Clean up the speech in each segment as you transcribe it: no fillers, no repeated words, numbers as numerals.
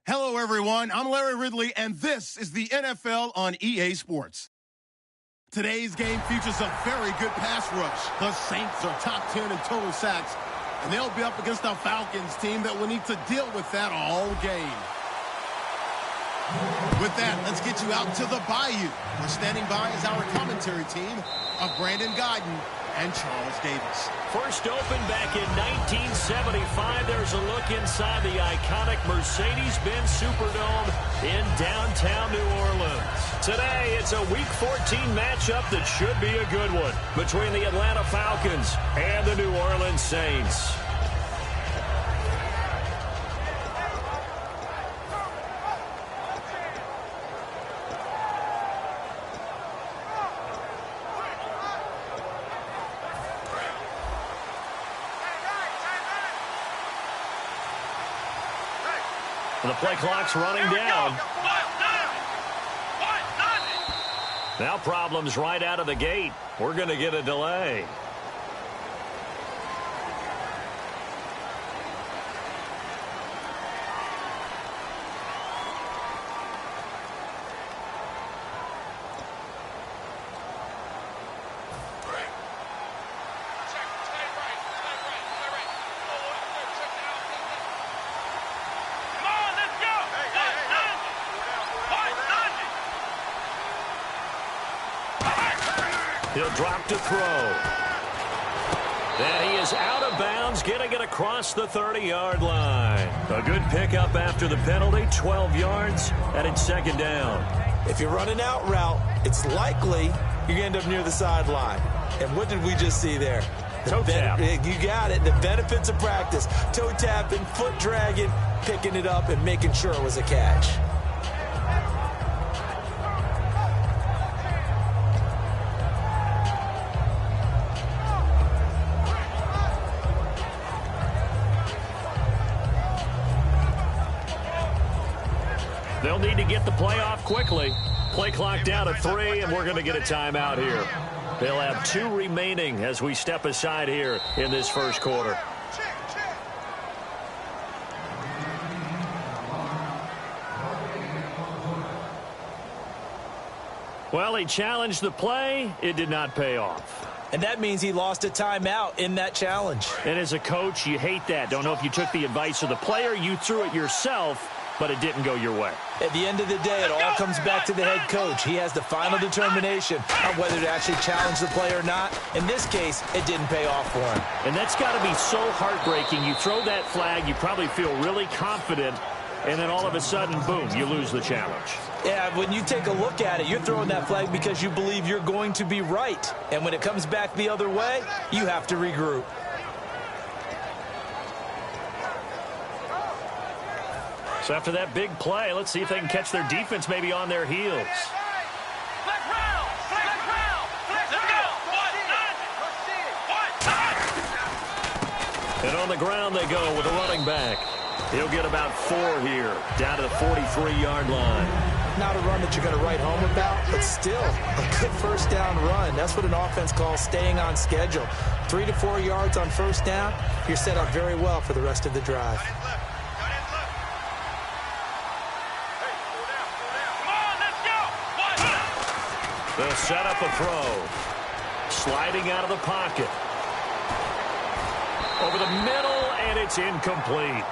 Hello, everyone. I'm Larry Ridley, and this is the NFL on EA Sports. Today's game features a very good pass rush. The Saints are top 10 in total sacks, and they'll be up against a Falcons team that will need to deal with that all game. With that, let's get you out to the Bayou. We're standing by as our commentary team of Brandon Guyton and Charles Davis. First opened back in 1975. There's a look inside the iconic Mercedes-Benz Superdome in downtown New Orleans. Today, it's a Week 14 matchup that should be a good one between the Atlanta Falcons and the New Orleans Saints. The play clock's running down. Now problems right out of the gate. We're going to get a delay. He'll drop to throw. And he is out of bounds, getting it across the 30-yard line. A good pickup after the penalty, 12 yards, and it's second down. If you're running out route, it's likely you're going to end up near the sideline. And what did we just see there? Toe tap. You got it. The benefits of practice. Toe tapping, foot dragging, picking it up, and making sure it was a catch. They'll need to get the play off quickly. Play clock down to 3, and we're going to get a timeout here. They'll have 2 remaining as we step aside here in this first quarter. Well, he challenged the play. It did not pay off. And that means he lost a timeout in that challenge. And as a coach, you hate that. Don't know if you took the advice of the player, you threw it yourself, but it didn't go your way. At the end of the day, it all comes back to the head coach. He has the final determination on whether to actually challenge the play or not. In this case, it didn't pay off for him. And that's got to be so heartbreaking. You throw that flag, you probably feel really confident, and then all of a sudden, boom, you lose the challenge. Yeah, when you take a look at it, you're throwing that flag because you believe you're going to be right. And when it comes back the other way, you have to regroup. So after that big play, let's see if they can catch their defense maybe on their heels. And on the ground they go with a running back. He'll get about 4 here, down to the 43-yard line. Not a run that you're going to write home about, but still a good first down run. That's what an offense calls staying on schedule. 3 to 4 yards on first down, you're set up very well for the rest of the drive. They'll set up a throw. Sliding out of the pocket. Over the middle, and it's incomplete.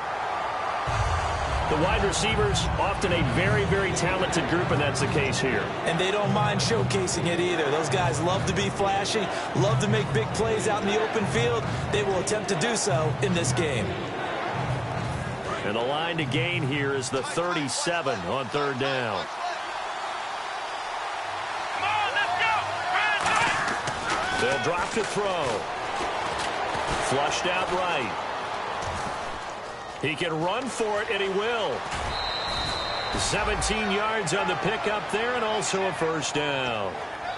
The wide receivers, often a very, very talented group, and that's the case here. And they don't mind showcasing it either. Those guys love to be flashy, love to make big plays out in the open field. They will attempt to do so in this game. And the line to gain here is the 37 on third down. They'll drop to throw. Flushed out right. He can run for it, and he will. 17 yards on the pickup there, and also a first down.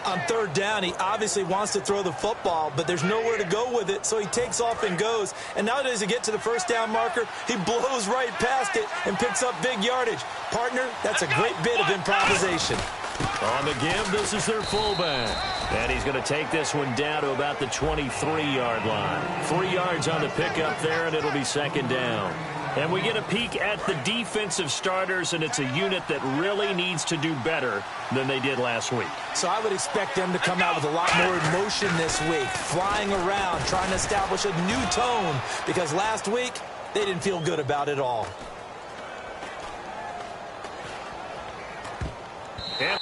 On third down, he obviously wants to throw the football, but there's nowhere to go with it, so he takes off and goes. And now does he get to the first down marker, he blows right past it and picks up big yardage. Partner, that's a great bit of improvisation. On the give, this is their fullback. And he's going to take this one down to about the 23-yard line. 3 yards on the pickup there, and it'll be second down. And we get a peek at the defensive starters, and it's a unit that really needs to do better than they did last week. So I would expect them to come out with a lot more emotion this week, flying around, trying to establish a new tone, because last week they didn't feel good about it all. Yeah.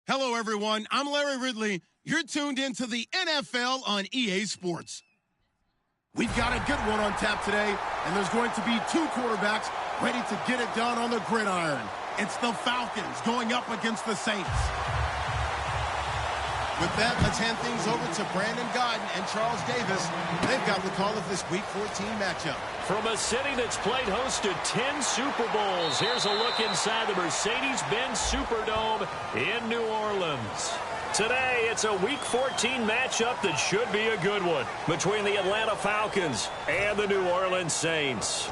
Hello, everyone. I'm Larry Ridley. You're tuned into the NFL on EA Sports. We've got a good one on tap today, and there's going to be two quarterbacks ready to get it done on the gridiron. It's the Falcons going up against the Saints. With that, let's hand things over to Brandon Godden and Charles Davis. They've got the call of this Week 14 matchup. From a city that's played host to 10 Super Bowls, here's a look inside the Mercedes-Benz Superdome in New Orleans. Today, it's a Week 14 matchup that should be a good one between the Atlanta Falcons and the New Orleans Saints.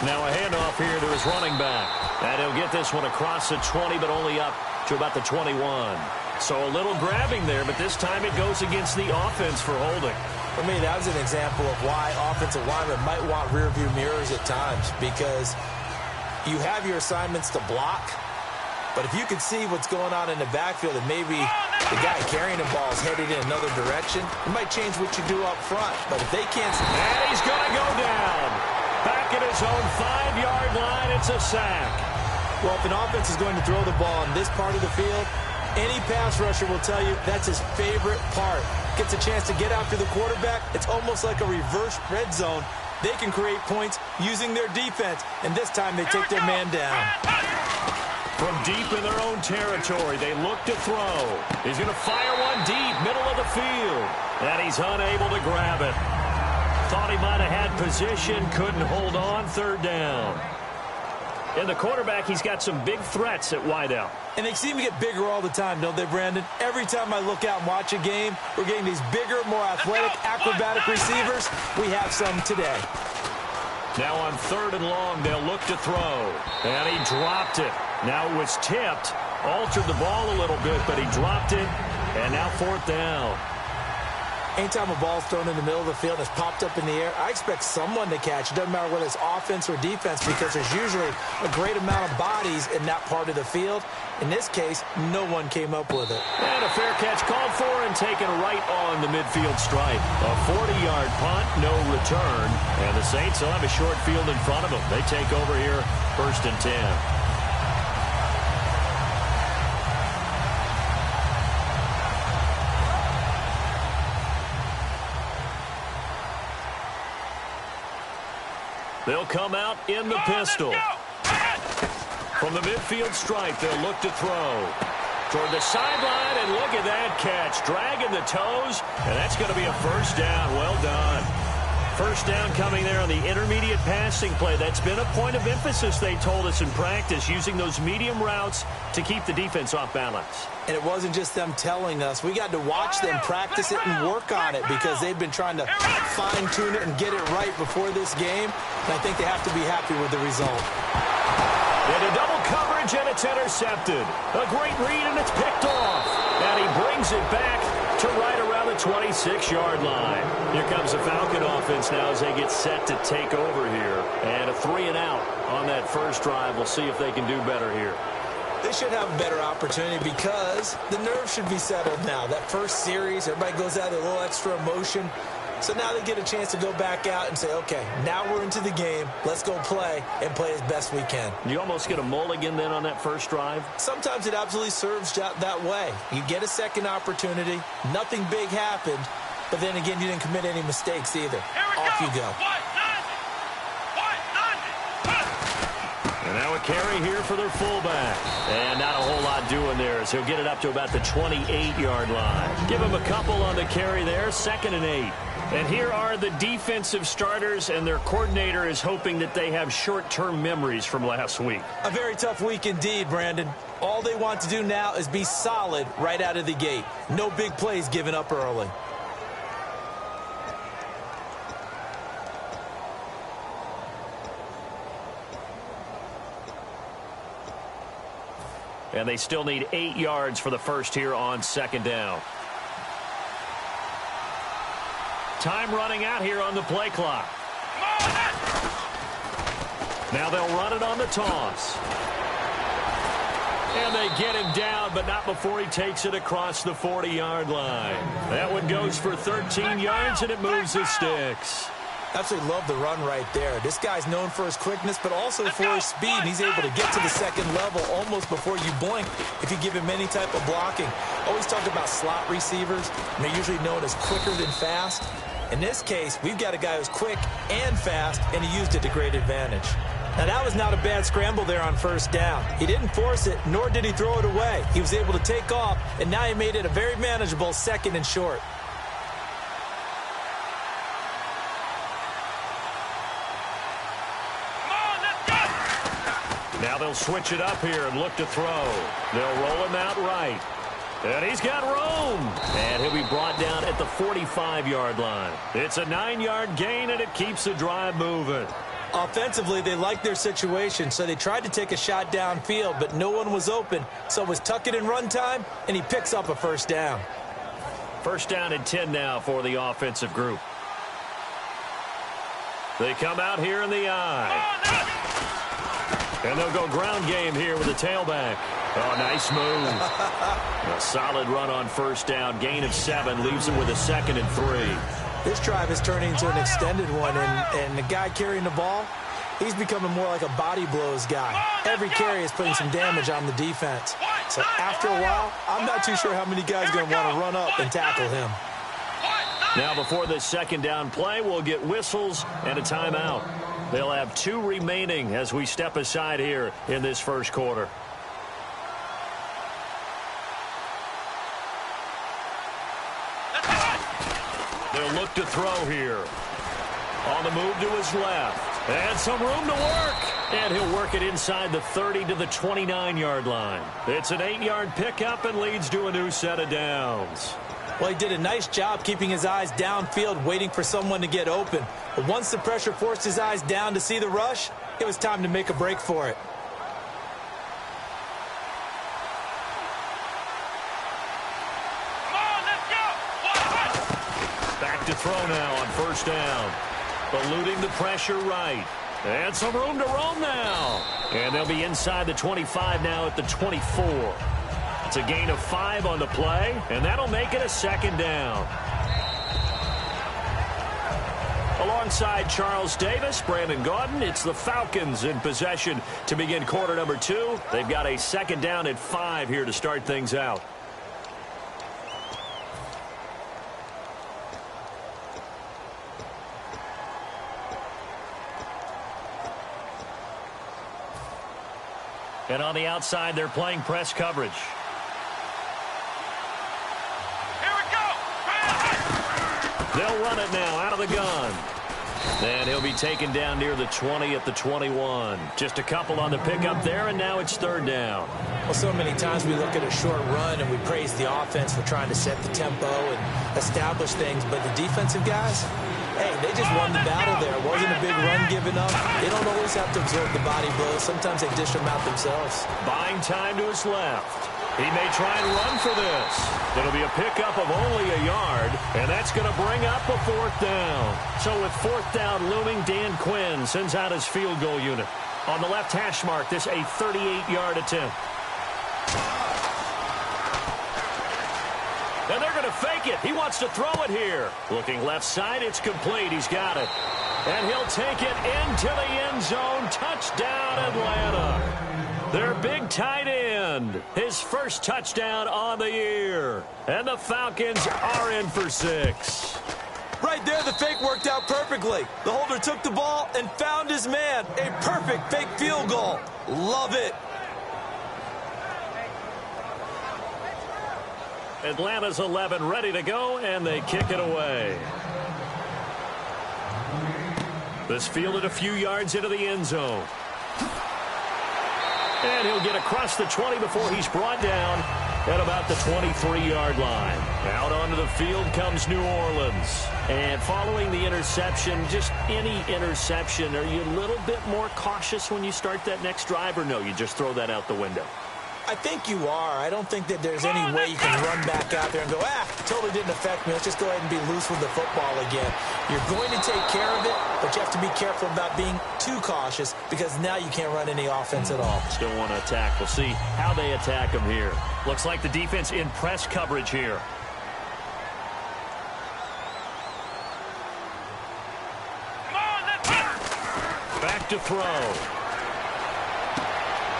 Now a handoff here to his running back. And he'll get this one across the 20, but only up to about the 21. So a little grabbing there, but this time it goes against the offense for holding. For me, that was an example of why offensive linemen might want rearview mirrors at times, because you have your assignments to block, but if you can see what's going on in the backfield and maybe the guy carrying the ball is headed in another direction, it might change what you do up front. But if they can't... And he's going to go down. Back at his own 5-yard line, it's a sack. Well, if an offense is going to throw the ball in this part of the field, any pass rusher will tell you that's his favorite part. Gets a chance to get after the quarterback. It's almost like a reverse red zone. They can create points using their defense, and this time they take their man down. From deep in their own territory, they look to throw. He's going to fire one deep, middle of the field, and he's unable to grab it. Thought he might have had position, couldn't hold on, third down. And the quarterback, he's got some big threats at wideout. And they seem to get bigger all the time, don't they, Brandon? Every time I look out and watch a game, we're getting these bigger, more athletic, acrobatic receivers. We have some today. Now on 3rd and long, they'll look to throw. And he dropped it. Now it was tipped, altered the ball a little bit, but he dropped it. And now 4th down. Anytime a ball's thrown in the middle of the field and it's popped up in the air, I expect someone to catch. It doesn't matter whether it's offense or defense, because there's usually a great amount of bodies in that part of the field. In this case, no one came up with it. And a fair catch called for and taken right on the midfield stripe. A 40-yard punt, no return. And the Saints will have a short field in front of them. They take over here, 1st and 10. They'll come out in the pistol. From the midfield stripe, they'll look to throw. toward the sideline, and look at that catch. Dragging the toes, and that's going to be a first down. Well done. First down coming there on the intermediate passing play. That's been a point of emphasis, they told us in practice, using those medium routes to keep the defense off balance. And it wasn't just them telling us. We got to watch them practice it and work on it because they've been trying to fine-tune it and get it right before this game. And I think they have to be happy with the result. Into double coverage, and it's intercepted. A great read, and it's picked off. And he brings it back to right around the 26-yard line. Here comes the Falcon offense now as they get set to take over here. And a 3-and-out on that first drive. We'll see if they can do better here. They should have a better opportunity because the nerves should be settled now. That first series, everybody goes out with a little extra emotion. So now they get a chance to go back out and say, okay, now we're into the game. Let's go play and play as best we can. You almost get a mulligan then on that first drive? Sometimes it absolutely serves that way. You get a second opportunity. Nothing big happened. But then again, you didn't commit any mistakes either. Off you go. And now a carry here for their fullback. And not a whole lot doing there as he'll get it up to about the 28-yard line. Give him a couple on the carry there, 2nd and 8. And here are the defensive starters, and their coordinator is hoping that they have short-term memories from last week. A very tough week indeed, Brandon. All they want to do now is be solid right out of the gate. No big plays given up early. And they still need 8 yards for the first here on 2nd down. Time running out here on the play clock. Now they'll run it on the toss. And they get him down, but not before he takes it across the 40-yard line. That one goes for 13 yards, and it moves the sticks. Absolutely love the run right there. This guy's known for his quickness, but also for his speed. He's able to get to the second level almost before you blink if you give him any type of blocking. Always talk about slot receivers, and they're usually known as quicker than fast. In this case, we've got a guy who's quick and fast, and he used it to great advantage. Now, that was not a bad scramble there on first down. He didn't force it, nor did he throw it away. He was able to take off, and now he made it a very manageable 2nd and short. Now they'll switch it up here and look to throw. They'll roll him out right. And he's got room. And he'll be brought down at the 45-yard line. It's a 9-yard gain, and it keeps the drive moving. Offensively, they liked their situation, so they tried to take a shot downfield, but no one was open. So it was tuck it in run time, and he picks up a first down. First down and 10 now for the offensive group. They come out here in the eye. And they'll go ground game here with the tailback. Oh, nice move. A solid run on first down. Gain of 7 leaves him with a 2nd and 3. This drive is turning into an extended one, and the guy carrying the ball, he's becoming more like a body blows guy. Every carry is putting some damage on the defense. So after a while, I'm not too sure how many guys are going to want to run up and tackle him. Now before this 2nd down play, we'll get whistles and a timeout. They'll have 2 remaining as we step aside here in this first quarter. They'll look to throw here. On the move to his left. And some room to work. And he'll work it inside the 30 to the 29-yard line. It's an 8-yard pickup and leads to a new set of downs. Well, he did a nice job keeping his eyes downfield, waiting for someone to get open. But once the pressure forced his eyes down to see the rush, it was time to make a break for it. Back to throw now on first down. Eluding the pressure right. And some room to roam now. And they'll be inside the 25 now at the 24. It's a gain of 5 on the play, and that'll make it a 2nd down. Alongside Charles Davis, Brandon Gaudin, it's the Falcons in possession to begin quarter number 2. They've got a 2nd down at 5 here to start things out. And on the outside, they're playing press coverage. They'll run it now out of the gun. And he'll be taken down near the 20 at the 21. Just a couple on the pickup there, and now it's third down. Well, so many times we look at a short run and we praise the offense for trying to set the tempo and establish things, but the defensive guys, hey, they just won the battle there. It wasn't a big run given up. They don't always have to absorb the body blows. Sometimes they dish them out themselves. Buying time to his left. He may try and run for this. It'll be a pickup of only a yard, and that's going to bring up a fourth down. So with fourth down looming, Dan Quinn sends out his field goal unit. On the left hash mark, this a 38-yard attempt. And they're going to fake it. He wants to throw it here. Looking left side, it's complete. He's got it. And he'll take it into the end zone. Touchdown, Atlanta. Their big tight end, his first touchdown on the year. And the Falcons are in for 6. Right there, the fake worked out perfectly. The holder took the ball and found his man. A perfect fake field goal. Love it. Atlanta's 11 ready to go, and they kick it away. This fielded a few yards into the end zone. And he'll get across the 20 before he's brought down at about the 23-yard line. Out onto the field comes New Orleans. And following the interception, just any interception, are you a little bit more cautious when you start that next drive, or no, you just throw that out the window? I think you are. I don't think that there's any way you can run back out there and go, totally didn't affect me. Let's just go ahead and be loose with the football again. You're going to take care of it, but you have to be careful about being too cautious because now you can't run any offense at all. Still want to attack. We'll see how they attack him here. Looks like the defense in press coverage here. Back to throw.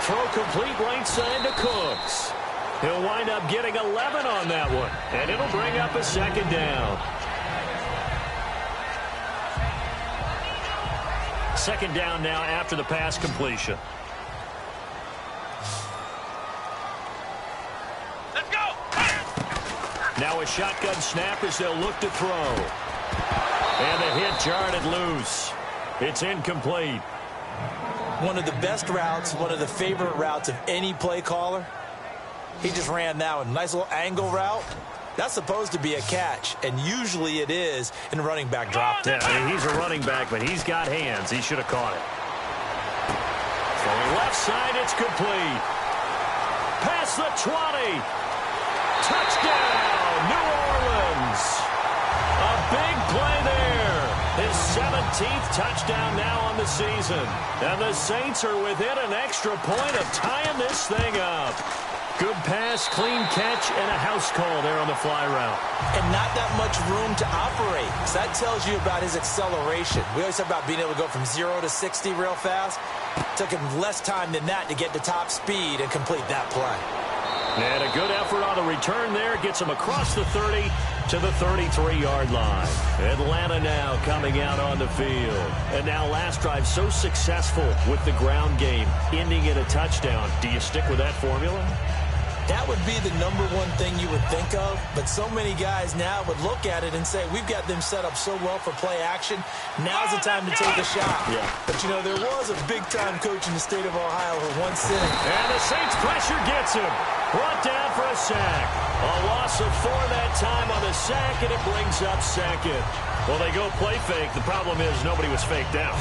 Throw complete right side to Cooks. He'll wind up getting 11 on that one, and it'll bring up a second down. Second down now after the pass completion. Let's go! Now a shotgun snap as they'll look to throw. And the hit jarred it loose. It's incomplete. One of the best routes, one of the favorite routes of any play caller. He just ran that one. Nice little angle route. That's supposed to be a catch, and usually it is in a running back drop. Yeah, I mean, he's a running back, but he's got hands. He should have caught it. From the left side, it's complete. Past the 20. Touchdown, New Orleans. A big play there. His 17th touchdown now on the season. And the Saints are within an extra point of tying this thing up. Good pass, clean catch, and a house call there on the fly route. And not that much room to operate. So that tells you about his acceleration. We always talk about being able to go from 0 to 60 real fast. Took him less time than that to get to top speed and complete that play. And a good effort on the return there. Gets him across the 30 to the 33-yard line. Atlanta now coming out on the field. And now last drive so successful with the ground game, ending in a touchdown. Do you stick with that formula? That would be the number one thing you would think of, but so many guys now would look at it and say, we've got them set up so well for play action, now's the time to take a shot. Yeah. But, you know, there was a big-time coach in the state of Ohio who once said, and the Saints pressure gets him. Brought down for a sack. A loss of 4 that time on the sack, and it brings up second. Well, they go play fake. The problem is nobody was faked out.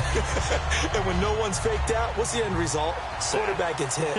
and when no one's faked out, what's the end result? Quarterback gets hit.